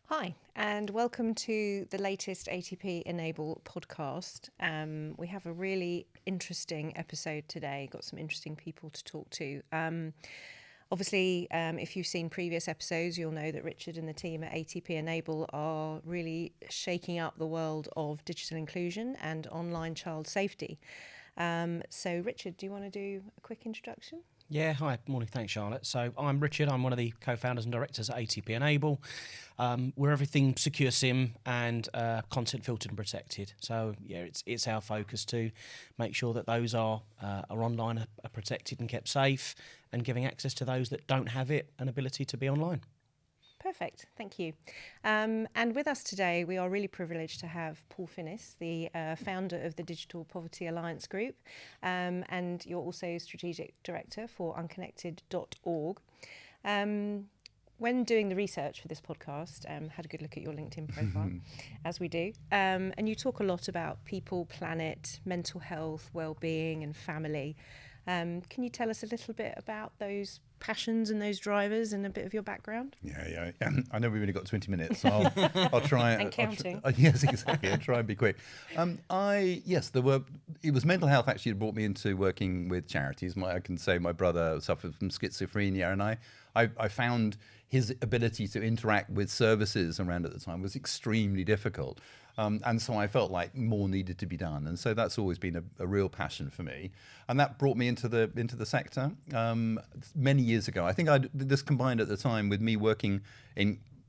Hi, and welcome to the latest ATP Enable podcast. We have a really interesting episode today, got some interesting people to talk to. Obviously, if you've seen previous episodes, you'll know that Richard and the team at ATP Enable are really shaking up the world of digital inclusion and online child safety. So, Richard, do you want to do a quick introduction? Yeah, hi, morning, thanks Charlotte. So I'm Richard, I'm one of the co-founders and directors at ATP Enable. We're everything secure SIM and content filtered and protected. So yeah, it's our focus to make sure that those are online, are protected and kept safe, and giving access to those that don't have it an ability to be online. Perfect, thank you. And with us today, we are really privileged to have Paul Finnis, the founder of the Digital Poverty Alliance Group, and you're also Strategic Director for unconnected.org. When doing the research for this podcast, had a good look at your LinkedIn profile, as we do, and you talk a lot about people, planet, mental health, well-being and family. Can you tell us a little bit about those passions and those drivers and a bit of your background? Yeah. I know we've only got 20 minutes, so I'll try and counting. Yes, exactly. I'll try and be quick. It was mental health actually that brought me into working with charities. I can say my brother suffered from schizophrenia, and I found his ability to interact with services around at the time was extremely difficult. And so I felt like more needed to be done, and so that's always been a real passion for me, and that brought me into the sector many years ago. I think this combined at the time with me working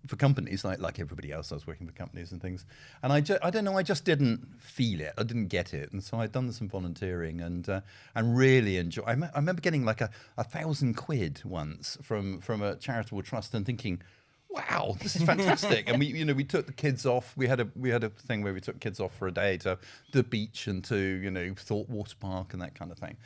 for companies like everybody else. I was working for companies and things, and I don't know, I just didn't feel it. I didn't get it, and so I'd done some volunteering and really enjoy. I remember getting like £1,000 once from a charitable trust and thinking, wow, this is fantastic. And we took the kids off. We had a thing where we took kids off for a day to the beach and to Thorpe Water Park and that kind of thing.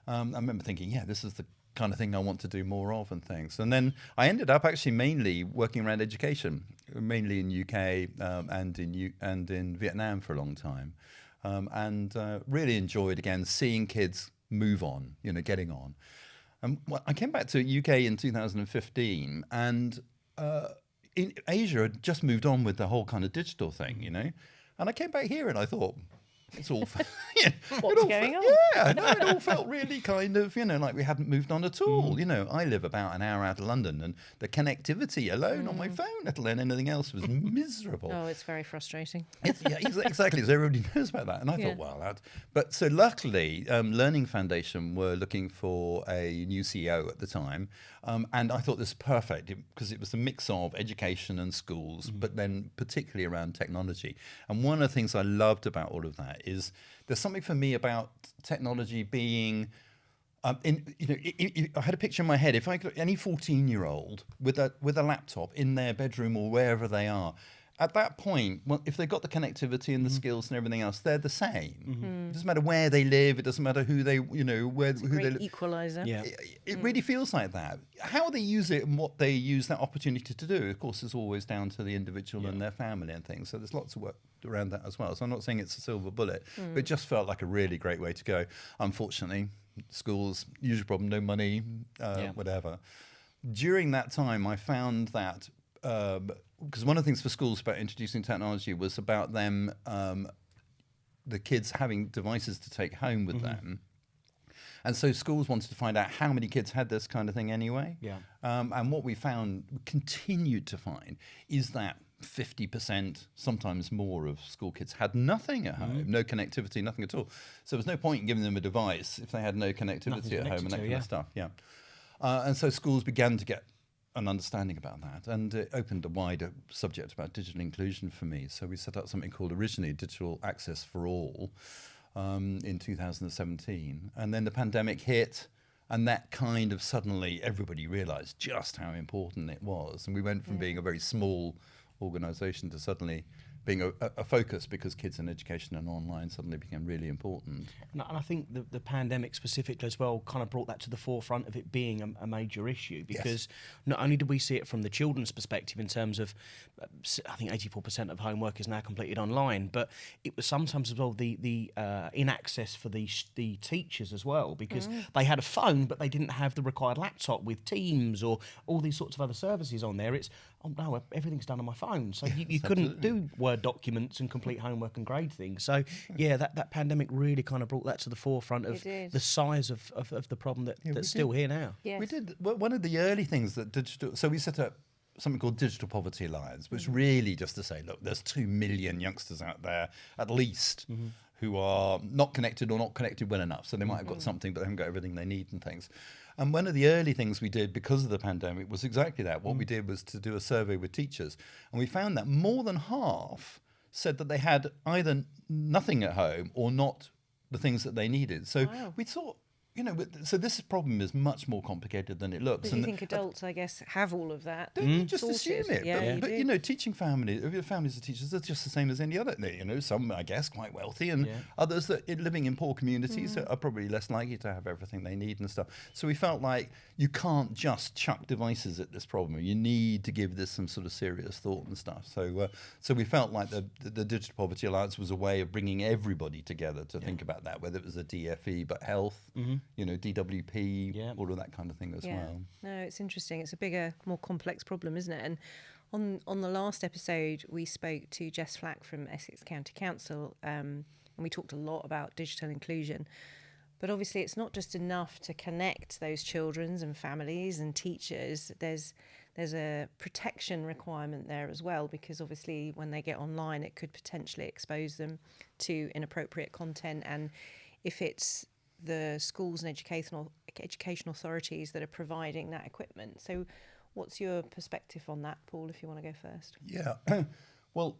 I remember thinking, yeah, this is the kind of thing I want to do more of and things. And then I ended up actually mainly working around education, mainly in UK and in Vietnam for a long time, and really enjoyed again seeing kids move on, getting on. I came back to UK in 2015 and. In Asia had just moved on with the whole kind of digital thing, and I came back here and I thought, it's all what's going on? Yeah, no, it all felt really kind of, like we hadn't moved on at all. I live about an hour out of London, and the connectivity alone on my phone, let alone anything else, was miserable. Oh, it's very frustrating. Exactly. So everybody knows about that, and I thought, well, but so luckily, Learning Foundation were looking for a new CEO at the time, and I thought this was perfect because it was a mix of education and schools, but then particularly around technology. And one of the things I loved about all of that is there's something for me about technology being I had a picture in my head. If I could, any 14-year-old with a laptop in their bedroom or wherever they are, at that point, if they've got the connectivity and the skills and everything else, they're the same. It doesn't matter where they live. It doesn't matter who they, who they live. Equalizer. Yeah. It really feels like that. How they use it and what they use that opportunity to do, of course, is always down to the individual and their family and things. So there's lots of work around that as well. So I'm not saying it's a silver bullet, but it just felt like a really great way to go. Unfortunately, schools, usual problem, no money, whatever. During that time, I found that because one of the things for schools about introducing technology was about them, the kids having devices to take home with them. And so schools wanted to find out how many kids had this kind of thing anyway. Yeah. And what we continued to find, is that 50%, sometimes more, of school kids had nothing at home, no connectivity, nothing at all. So there was no point in giving them a device if they had no connectivity at home and that kind of stuff. Yeah. And so schools began to get an understanding about that, and it opened a wider subject about digital inclusion for me. So we set up something called originally Digital Access for All in 2017, and then the pandemic hit, and that kind of suddenly everybody realised just how important it was, and we went from being a very small organisation to suddenly being a focus, because kids and education and online suddenly became really important. And I think the pandemic specifically as well kind of brought that to the forefront of it being a major issue, because not only did we see it from the children's perspective in terms of, I think 84% of homework is now completed online, but it was sometimes as well the in-access for the teachers as well, because they had a phone but they didn't have the required laptop with Teams or all these sorts of other services on there. oh no, everything's done on my phone. So you couldn't do Word documents and complete homework and grade things. So yeah, that pandemic really kind of brought that to the forefront of the size of the problem that's still here now. Yes. We did one of the early things that digital. So we set up something called Digital Poverty Alliance, which really just to say, look, there's 2 million youngsters out there at least who are not connected or not connected well enough. So they might have got something, but they haven't got everything they need and things. And one of the early things we did because of the pandemic was exactly that. What we did was to do a survey with teachers. And we found that more than half said that they had either nothing at home or not the things that they needed. So we thought, so this problem is much more complicated than it looks. But you think adults, I guess, have all of that? Don't you just sorted? assume it? Yeah, but teaching families of teachers are just the same as any other. Some, I guess, quite wealthy, and others that living in poor communities are probably less likely to have everything they need and stuff. So we felt like you can't just chuck devices at this problem. You need to give this some sort of serious thought and stuff. So we felt like the Digital Poverty Alliance was a way of bringing everybody together to think about that, whether it was a DFE, but health. DWP, all of that kind of thing as well. No, it's interesting. It's a bigger, more complex problem, isn't it? And on the last episode, we spoke to Jess Flack from Essex County Council, and we talked a lot about digital inclusion. But obviously, it's not just enough to connect those children and families and teachers. There's a protection requirement there as well, because obviously, when they get online, it could potentially expose them to inappropriate content. And if it's the schools and education authorities that are providing that equipment. So what's your perspective on that, Paul, if you want to go first? Yeah. Well,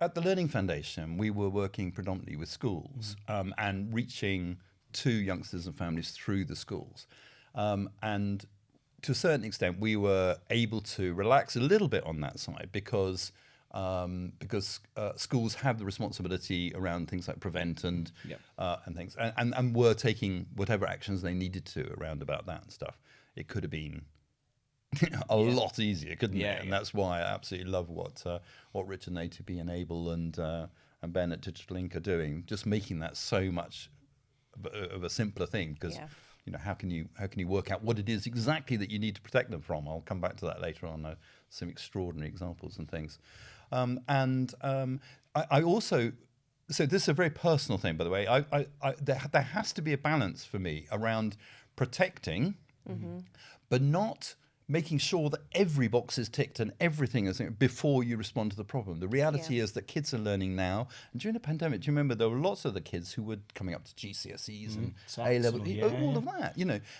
at the Learning Foundation, we were working predominantly with schools and reaching to youngsters and families through the schools. And to a certain extent, we were able to relax a little bit on that side because schools have the responsibility around things like prevent and things, and were taking whatever actions they needed to around about that and stuff. It could have been a lot easier, couldn't it? And that's why I absolutely love what Richard and ATP Enable and Ben at Digital Inc are doing, just making that so much of a simpler thing, because how can you work out what it is exactly that you need to protect them from? I'll come back to that later on. Some extraordinary examples and things. I also, so this is a very personal thing, by the way. There has to be a balance for me around protecting, but not making sure that every box is ticked and everything is before you respond to the problem. The reality is that kids are learning now. And during the pandemic, do you remember there were lots of the kids who were coming up to GCSEs and A-level, all of that,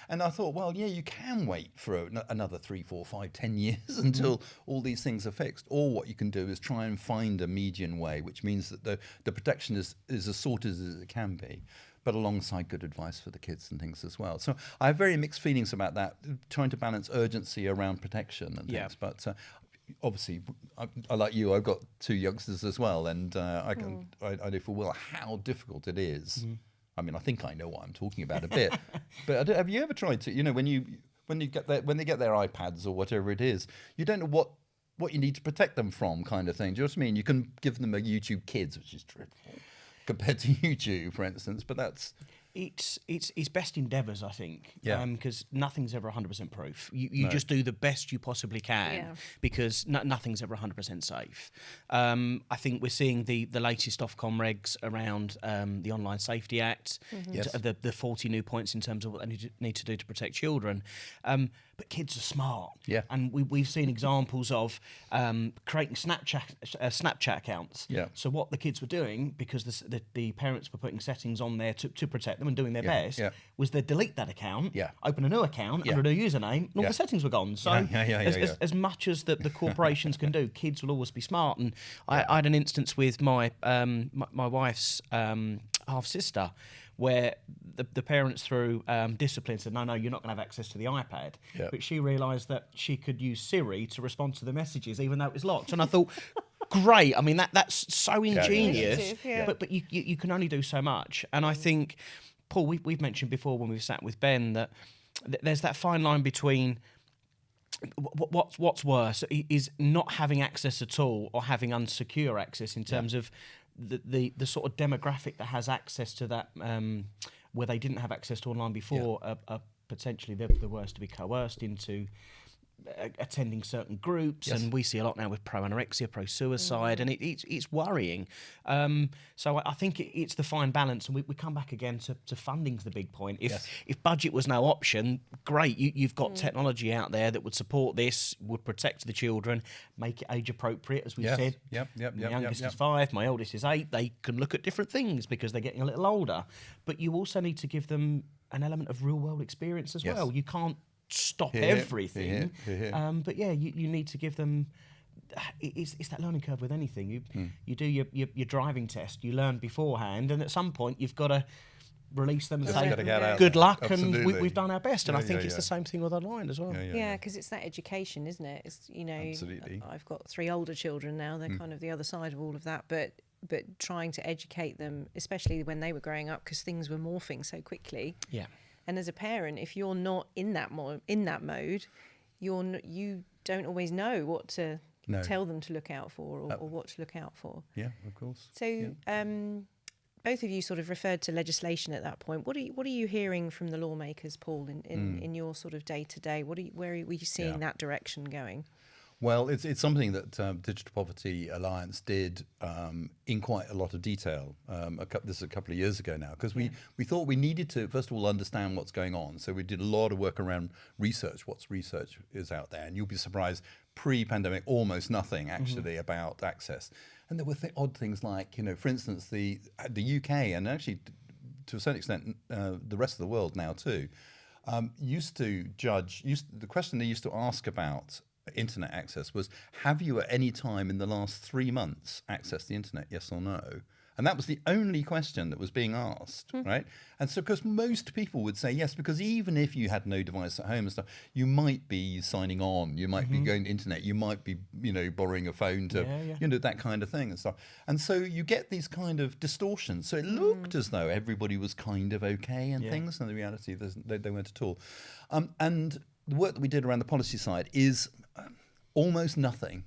And I thought, well, you can wait for another 3, 4, 5, 10 years until all these things are fixed. Or what you can do is try and find a median way, which means that the protection is as sorted as it can be, but alongside good advice for the kids and things as well. So I have very mixed feelings about that, trying to balance urgency around protection and things. But obviously, I like you, I've got 2 youngsters as well, and I know full well how difficult it is. I mean, I think I know what I'm talking about a bit. But have you ever tried to, when they get their iPads or whatever it is, you don't know what you need to protect them from, kind of thing. Do you know what I mean? You can give them a YouTube Kids, which is dreadful compared to YouTube, for instance, but that's... It's best endeavours, I think, because nothing's ever 100% proof. You just do the best you possibly can, because nothing's ever 100% safe. I think we're seeing the latest Ofcom regs around the Online Safety Act, the 40 new points in terms of what they need to do to protect children. But kids are smart, and we've seen examples of creating Snapchat accounts. So what the kids were doing, because the parents were putting settings on there to protect them and doing their best, was they delete that account, open a new account under a new username, and all the settings were gone. So as much as the corporations can do, kids will always be smart. And I had an instance with my wife's half sister, where the parents through discipline said, no, you're not going to have access to the iPad. But she realised that she could use Siri to respond to the messages, even though it was locked. And I thought, great. I mean, that's so ingenious. But you can only do so much. And I think, Paul, we've mentioned before when we've sat with Ben that there's that fine line between what's worse is not having access at all or having unsecure access in terms of the sort of demographic that has access to that, where they didn't have access to online before, are potentially the worst to be coerced into attending certain groups, and we see a lot now with pro-anorexia, pro-suicide, and it's worrying. So I think it's the fine balance, and we come back again to funding's the big point. If budget was no option, great, you've got technology out there that would support this, would protect the children, make it age appropriate, as we said. My youngest is 5, my oldest is 8. They can look at different things because they're getting a little older, but you also need to give them an element of real world experience as well. You can't stop everything, but you need to give them. It's that learning curve with anything. You do your driving test, you learn beforehand, and at some point you've got to release them and say good luck, and we've done our best. And I think it's the same thing with online as well. Because it's that education, isn't it? It's I've got 3 older children now. They're kind of the other side of all of that, but trying to educate them, especially when they were growing up, because things were morphing so quickly. And as a parent, if you're not in that mode, you don't always know what to tell them to look out for, or what to look out for. Yeah, of course. So both of you sort of referred to legislation at that point. What are you hearing from the lawmakers, Paul, in your sort of day to day? Where are you seeing that direction going? Well, it's something that Digital Poverty Alliance did in quite a lot of detail. This is a couple of years ago now, because we thought we needed to, first of all, understand what's going on. So we did a lot of work around research, what's research is out there. And you'll be surprised, pre-pandemic, almost nothing actually about access. And there were odd things like, for instance, the UK, and actually to a certain extent the rest of the world now too, used to judge, the question they used to ask about internet access was, have you at any time in the last 3 months accessed the internet, yes or no? And that was the only question that was being asked, right? And so, because most people would say yes, because even if you had no device at home and stuff, you might be signing on, you might be going to internet, you might be, borrowing a phone to, that kind of thing and stuff. And so you get these kind of distortions. So it looked as though everybody was kind of okay and things, and the reality, they weren't at all. And the work that we did around the policy side is almost nothing.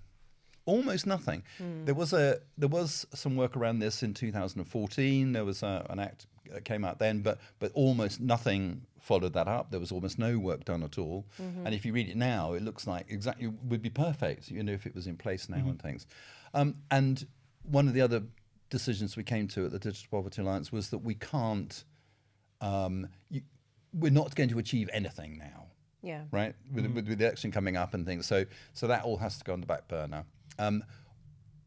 Almost nothing. There was some work around this in 2014. There was an act that came out then, but almost nothing followed that up. There was almost no work done at all. And if you read it now, it looks like exactly would be perfect, if it was in place now and things. And one of the other decisions we came to at the Digital Poverty Alliance was that we can't. We're not going to achieve anything now. Yeah. Right. With the election coming up and things, so that all has to go on the back burner.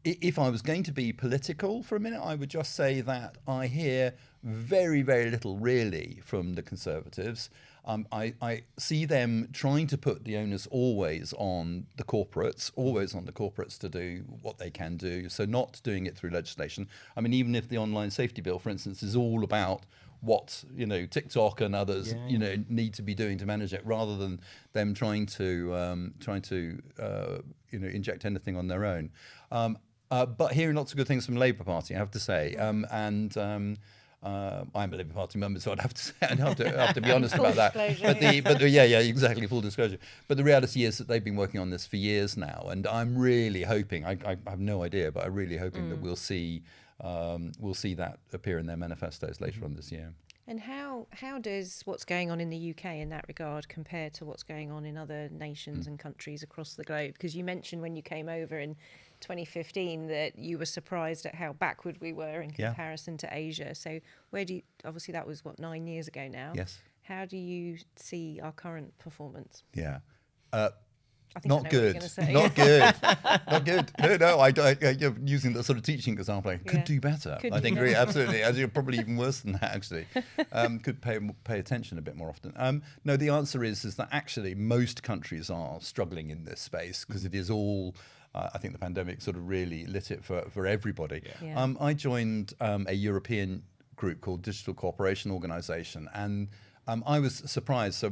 If I was going to be political for a minute, I would just say that I hear very, very little really from the Conservatives. I see them trying to put the onus always on the corporates to do what they can do. So not doing it through legislation. I mean, even if the online safety bill, for instance, is all about what TikTok and others need to be doing to manage it, rather than them trying to inject anything on their own. But hearing lots of good things from the Labour Party, I have to say, I'm a Labour Party member, so I'd have to be honest about that. But exactly, full disclosure. But the reality is that they've been working on this for years now, and I'm really hoping. I have no idea, but I'm really hoping that we'll see that appear in their manifestos later on this year. And how does what's going on in the UK in that regard compare to what's going on in other nations and countries across the globe? Because you mentioned when you came over in 2015 that you were surprised at how backward we were in comparison to Asia. So obviously that was 9 years ago now. Yes. How do you see our current performance? Yeah. I think not good. Not good. Not good. No. You're using the sort of teaching example. I could do better. I think really, absolutely. You're probably even worse than that. Actually, could pay attention a bit more often. No, the answer is that actually most countries are struggling in this space because it is all. I think the pandemic sort of really lit it for everybody. Yeah. I joined a European group called Digital Cooperation Organisation, and I was surprised. So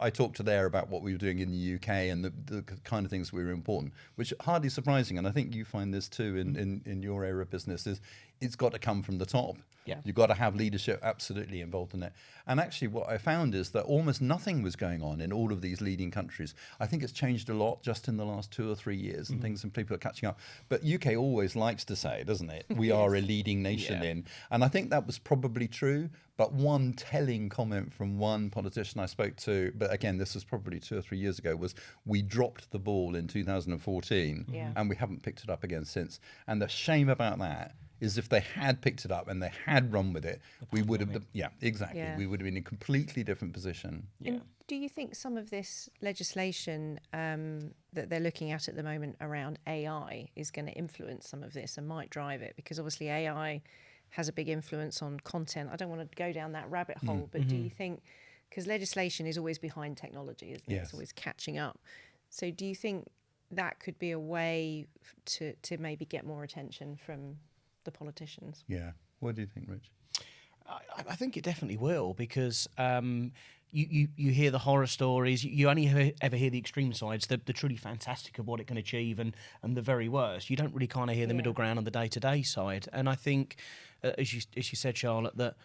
I talked to there about what we were doing in the UK and the kind of things we were important, which hardly surprising. And I think you find this too in your area of business, is it's got to come from the top. Yeah. You've got to have leadership absolutely involved in it. And actually what I found is that almost nothing was going on in all of these leading countries. I think it's changed a lot just in the last 2 or 3 years and things, and people are catching up. But UK always likes to say, doesn't it, we are a leading nation in. And I think that was probably true. But one telling comment from from one politician I spoke to, but again, this was probably 2 or 3 years ago, was we dropped the ball in 2014 and we haven't picked it up again since. And the shame about that is if they had picked it up and they had run with it, we would have, exactly. We would have been in a completely different position. Yeah. And do you think some of this legislation that they're looking at the moment around AI is going to influence some of this and might drive it? Because obviously AI has a big influence on content. I don't want to go down that rabbit hole, but do you think, because legislation is always behind technology, isn't it? Yes. It's always catching up. So do you think that could be a way to maybe get more attention from the politicians? Yeah. What do you think, Rich? I think it definitely will, because you hear the horror stories. You only ever hear the extreme sides, the truly fantastic of what it can achieve, and the very worst. You don't really kind of hear the middle ground on the day-to-day side. And I think, as you said, Charlotte, that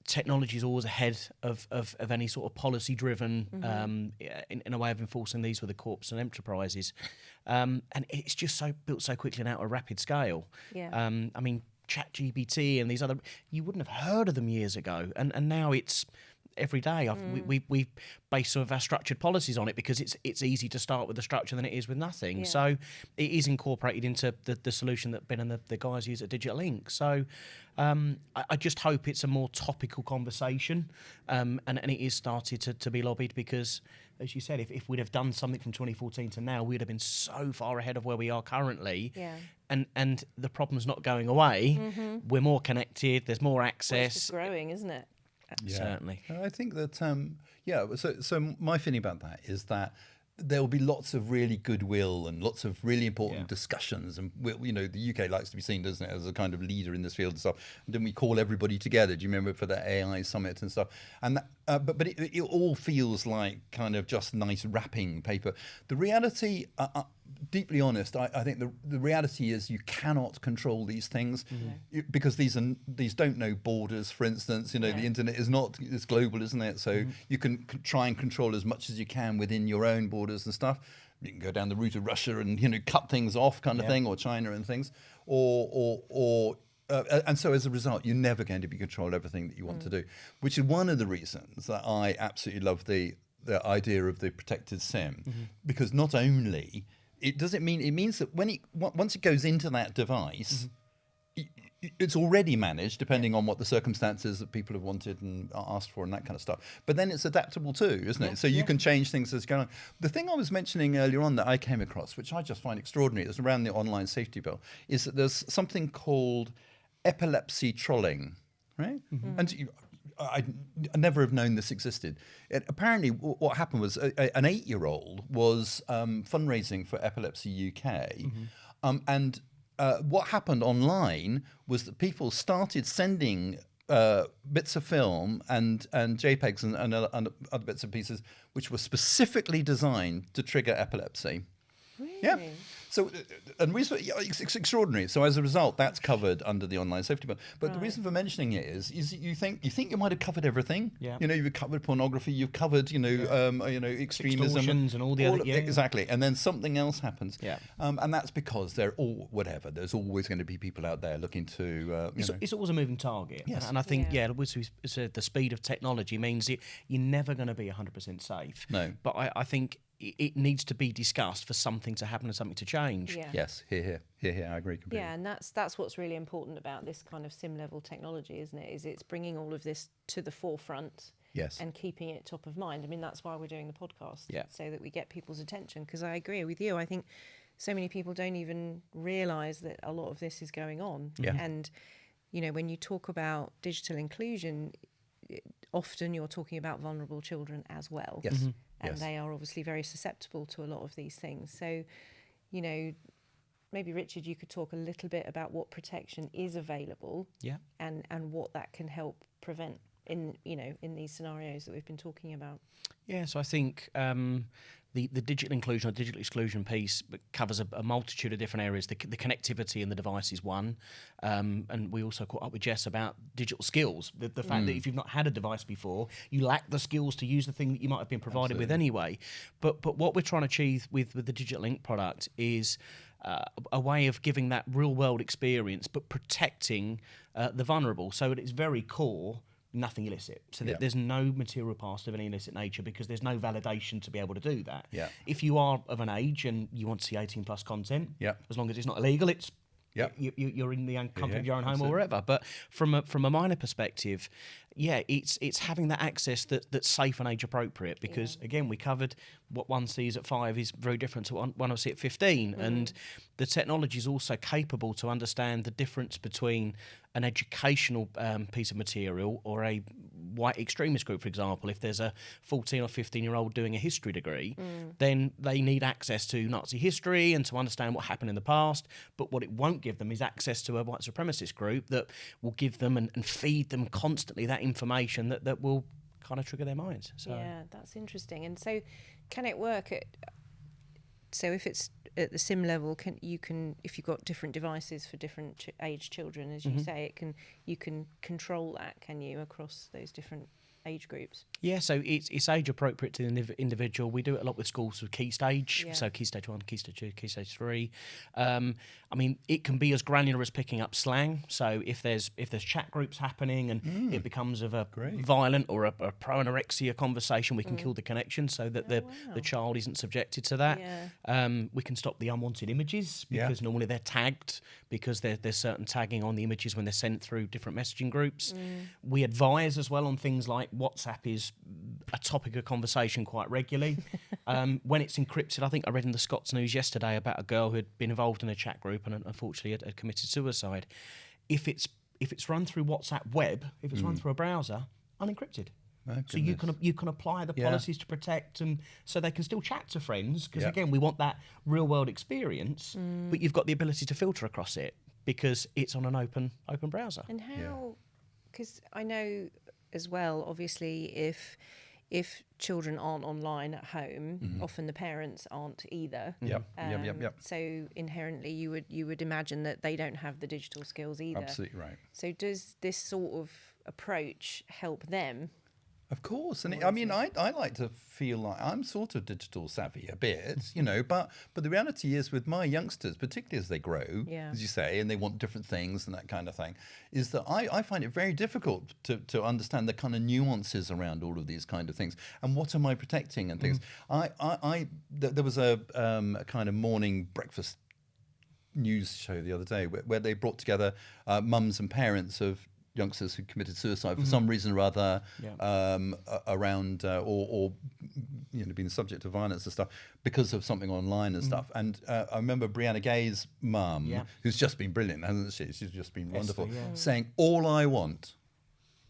technology is always ahead of any sort of policy-driven in a way of enforcing these with the corps and enterprises. And it's just built so quickly and at a rapid scale. Yeah. I mean, ChatGPT and these other, you wouldn't have heard of them years ago, and now it's every day. We base some of our structured policies on it because it's easy to start with the structure than it is with nothing. Yeah. So it is incorporated into the solution that Ben and the guys use at Digital Link. So I just hope it's a more topical conversation, and it is started to be lobbied, because, as you said, if we'd have done something from 2014 to now, we'd have been so far ahead of where we are currently. Yeah. And the problem's not going away. We're more connected. There's more Well, access. it's just growing, isn't it? Yeah. Certainly. I think that, so my feeling about that is that there will be lots of really goodwill and lots of really important discussions. And, the UK likes to be seen, doesn't it, as a kind of leader in this field and stuff. And then we call everybody together. Do you remember for the AI summit and stuff? And that, but it all feels like kind of just nice wrapping paper. The reality, deeply honest, I think the reality is you cannot control these things because these don't know borders. For instance, the internet is global, isn't it? So you can try and control as much as you can within your own borders and stuff. You can go down the route of Russia and cut things off, kind of thing, or China and things, and so as a result, you're never going to be control everything that you want to do, which is one of the reasons that I absolutely love the idea of the protected SIM, because not only it means that once it goes into that device, it's already managed depending on what the circumstances that people have wanted and asked for and that kind of stuff. But then it's adaptable too, isn't it? So you can change things as going on. The thing I was mentioning earlier on that I came across, which I just find extraordinary, is around the online safety bill, is that there's something called epilepsy trolling, right? And I never have known this existed. Apparently, what happened was an 8-year-old was fundraising for Epilepsy UK, and what happened online was that people started sending bits of film and JPEGs and other bits and pieces which were specifically designed to trigger epilepsy. Really? Yeah. So, and it's extraordinary. So as a result, that's covered under the online safety bill. But the reason for mentioning it is you think you might have covered everything. Yeah. You've covered pornography. You've covered extremism, extortions and all the other. Exactly. And then something else happens. Yeah. And that's because they're all whatever. There's always going to be people out there looking to. It's always a moving target. Yes. And I think the speed of technology means you're never going to be 100% safe. No. But I think it needs to be discussed for something to happen and something to change. Yeah. Yes, here, I agree completely. Yeah, and that's what's really important about this kind of SIM level technology, isn't it? Is it's bringing all of this to the forefront. Yes. And keeping it top of mind. I mean, that's why we're doing the podcast, so that we get people's attention. Because I agree with you. I think so many people don't even realise that a lot of this is going on. Yeah. And, when you talk about digital inclusion, often you're talking about vulnerable children as well. Yes. And they are obviously very susceptible to a lot of these things. So, maybe Richard, you could talk a little bit about what protection is available, and what that can help prevent in these scenarios that we've been talking about. Yeah, so I think the digital inclusion or digital exclusion piece covers a multitude of different areas. The connectivity in the device is one, and we also caught up with Jess about digital skills. The fact that if you've not had a device before, you lack the skills to use the thing that you might have been provided with anyway. But what we're trying to achieve with the Digital Link product is a way of giving that real world experience, but protecting the vulnerable. So at its very core, nothing illicit. So that there's no material past of any illicit nature, because there's no validation to be able to do that. Yeah. If you are of an age and you want to see 18 plus content, as long as it's not illegal, it's you're in the comfort of your own home or wherever. But from a minor perspective, it's having that access that's safe and age appropriate, because again, we covered what one sees at 5 is very different to what one will see at 15, and the technology is also capable to understand the difference between an educational piece of material or a white extremist group, for example. If there's a 14 or 15-year-old doing a history degree, then they need access to Nazi history and to understand what happened in the past. But what it won't give them is access to a white supremacist group that will give them and feed them constantly that information that will kind of trigger their minds. So. Yeah, that's interesting. And so can it work so if it's at the sim level, you can if you've got different devices for different age children, as you say, you can control that, can you, across those different age groups? Yeah, so it's age appropriate to the individual. We do it a lot with schools with key stage, so key stage 1, key stage 2, key stage 3. I mean, it can be as granular as picking up slang. So if there's chat groups happening and it becomes of a violent or a pro-anorexia conversation, we can kill the connection so that the child isn't subjected to that. Yeah. We can stop the unwanted images, because normally they're tagged, because there's certain tagging on the images when they're sent through different messaging groups. We advise as well on things like WhatsApp is a topic of conversation quite regularly. When it's encrypted, I think I read in the Scots News yesterday about a girl who had been involved in a chat group and unfortunately had committed suicide. If it's run through WhatsApp web, if it's run through a browser, unencrypted. So you can apply the policies to protect, and so they can still chat to friends, because again, we want that real world experience, but you've got the ability to filter across it because it's on an open browser. And how? Because I know as well, obviously, if children aren't online at home, often the parents aren't either. So inherently, you would imagine that they don't have the digital skills either. Absolutely right. So does this sort of approach help them? Of course, and I mean, I like to feel like I'm sort of digital savvy a bit, but the reality is with my youngsters, particularly as they grow, as you say, and they want different things and that kind of thing, is that I find it very difficult to understand the kind of nuances around all of these kind of things and what am I protecting and things. There was a kind of morning breakfast news show the other day where they brought together mums and parents of youngsters who committed suicide for some reason or other, around or being the subject of violence and stuff because of something online and stuff. And I remember Brianna Gay's mum, who's just been brilliant, hasn't she? She's just been wonderful, saying, "All I want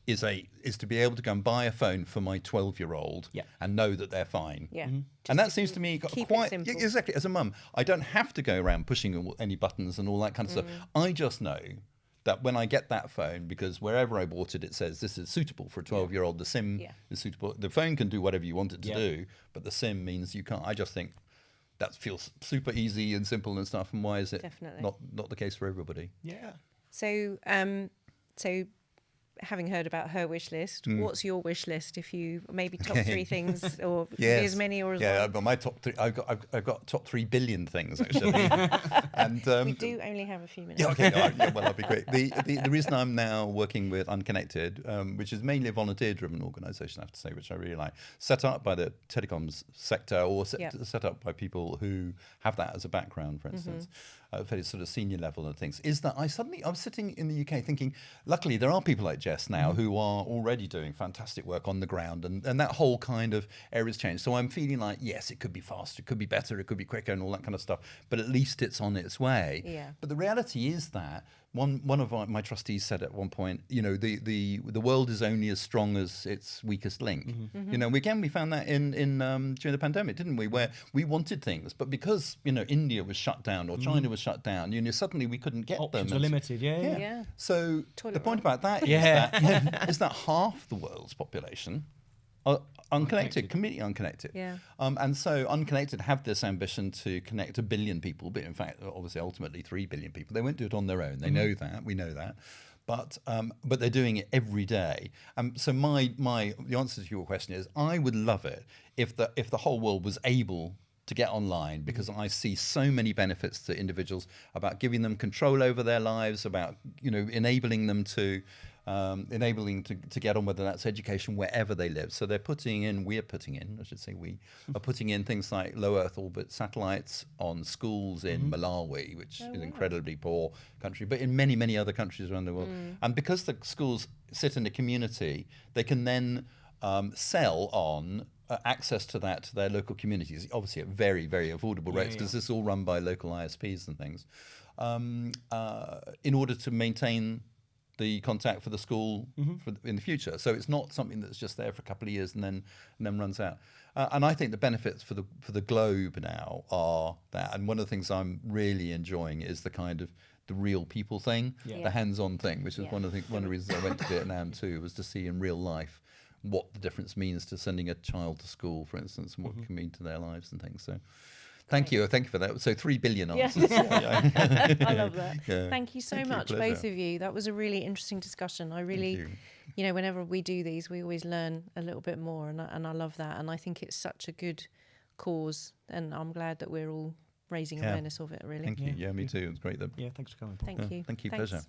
is to be able to go and buy a phone for my 12-year-old and know that they're fine." And that seems to me quite exactly. As a mum, I don't have to go around pushing any buttons and all that kind of stuff. I just know that when I get that phone, because wherever I bought it, it says this is suitable for a 12-year-old. The SIM is suitable. The phone can do whatever you want it to do, but the SIM means you can't. I just think that feels super easy and simple and stuff. And why is it not the case for everybody? Yeah. So, having heard about her wish list, what's your wish list? If you maybe top 3 things, or as many or as one? But my top 3, I've got top 3 billion things actually. And we do only have a few minutes. Well, that'll be great. The reason I'm now working with Unconnected, which is mainly a volunteer-driven organisation, I have to say, which I really like, set up by the telecoms sector, or set up by people who have that as a background, for instance. Fairly sort of senior level and things, is that I was sitting in the UK thinking, luckily there are people like Jess now who are already doing fantastic work on the ground, and that whole kind of area's changed. So I'm feeling like, yes, it could be faster, it could be better, it could be quicker and all that kind of stuff, but at least it's on its way. But the reality is that one of my trustees said at one point, the world is only as strong as its weakest link. We found that in during the pandemic, didn't we? Where we wanted things, but because India was shut down or China was shut down, suddenly we couldn't get Options them. were limited. Yeah. So Toilet the point about that is that half the world's population are unconnected, completely unconnected. And so Unconnected have this ambition to connect 1 billion people, but in fact, obviously, ultimately 3 billion people. They won't do it on their own. They know that. We know that. But they're doing it every day. So the answer to your question is, I would love it if the whole world was able to get online, because I see so many benefits to individuals about giving them control over their lives, about enabling them to enabling to get on with that's education wherever they live. So we're putting in things like low Earth orbit satellites on schools in Malawi, which is an incredibly poor country, but in many, many other countries around the world. And because the schools sit in a community, they can then sell on access to that to their local communities, obviously at very, very affordable rates, because this is all run by local ISPs and things, in order to maintain the contact for the school in the future. So it's not something that's just there for a couple of years and then runs out. And I think the benefits for the globe now are that. And one of the things I'm really enjoying is the kind of the real people thing, the hands-on thing, which is one of the reasons I went to Vietnam too, was to see in real life what the difference means to sending a child to school, for instance, and what it can mean to their lives and things. So thank you for that. So 3 billion answers. I love that. Thank you so much, pleasure. both of you. That was a really interesting discussion. I really, whenever we do these, we always learn a little bit more, and I love that. And I think it's such a good cause, and I'm glad that we're all raising awareness of it, really. Thank you. Yeah, me too. It's great. Thanks for coming. Thank you. Thank you. Thanks. Pleasure.